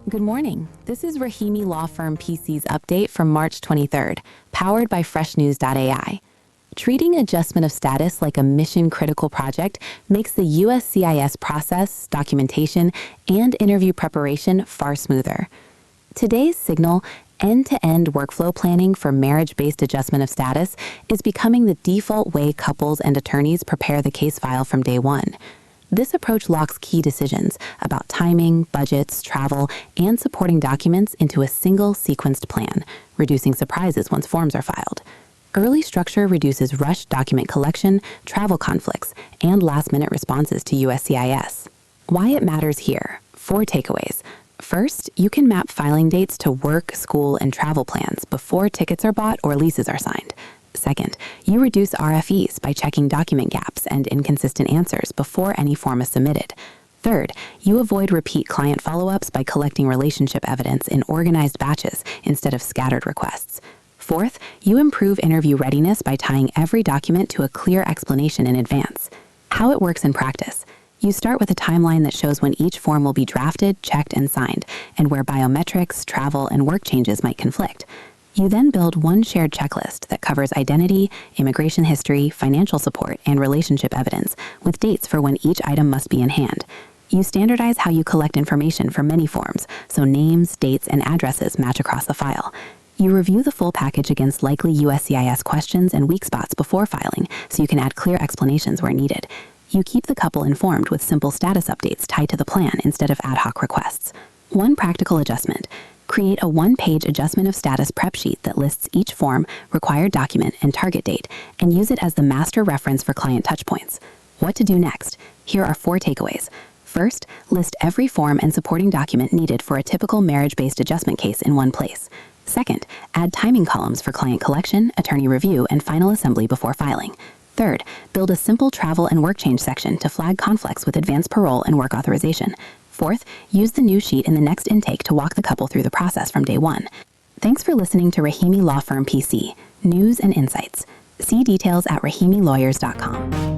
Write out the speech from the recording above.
Good morning. This is Rahimi Law Firm PC's update from March 23rd, powered by freshnews.ai. Treating adjustment of status like a mission-critical project makes the USCIS process, documentation, and interview preparation far smoother. Today's signal, end-to-end workflow planning for marriage-based adjustment of status, is becoming the default way couples and attorneys prepare the case file from day one. This approach locks key decisions about timing, budgets, travel, and supporting documents into a single sequenced plan, reducing surprises once forms are filed. Early structure reduces rushed document collection, travel conflicts, and last-minute responses to USCIS. Why it matters here: 4 takeaways. First, you can map filing dates to work, school, and travel plans before tickets are bought or leases are signed. Second, you reduce RFEs by checking document gaps and inconsistent answers before any form is submitted. Third, you avoid repeat client follow-ups by collecting relationship evidence in organized batches instead of scattered requests. Fourth, you improve interview readiness by tying every document to a clear explanation in advance. How it works in practice: you start with a timeline that shows when each form will be drafted, checked, and signed, and where biometrics, travel, and work changes might conflict. You then build one shared checklist that covers identity, immigration history, financial support, and relationship evidence, with dates for when each item must be in hand. You standardize how you collect information for many forms, so names, dates, and addresses match across the file. You review the full package against likely USCIS questions and weak spots before filing, so you can add clear explanations where needed. You keep the couple informed with simple status updates tied to the plan instead of ad hoc requests. One practical adjustment: create a one-page adjustment of status prep sheet that lists each form, required document, and target date, and use it as the master reference for client touchpoints. What to do next? Here are 4 takeaways. First, list every form and supporting document needed for a typical marriage-based adjustment case in one place. Second, add timing columns for client collection, attorney review, and final assembly before filing. Third, build a simple travel and work change section to flag conflicts with advanced parole and work authorization. Fourth, use the new sheet in the next intake to walk the couple through the process from day one. Thanks for listening to Rahimi Law Firm PC, news and insights. See details at rahimilawyers.com.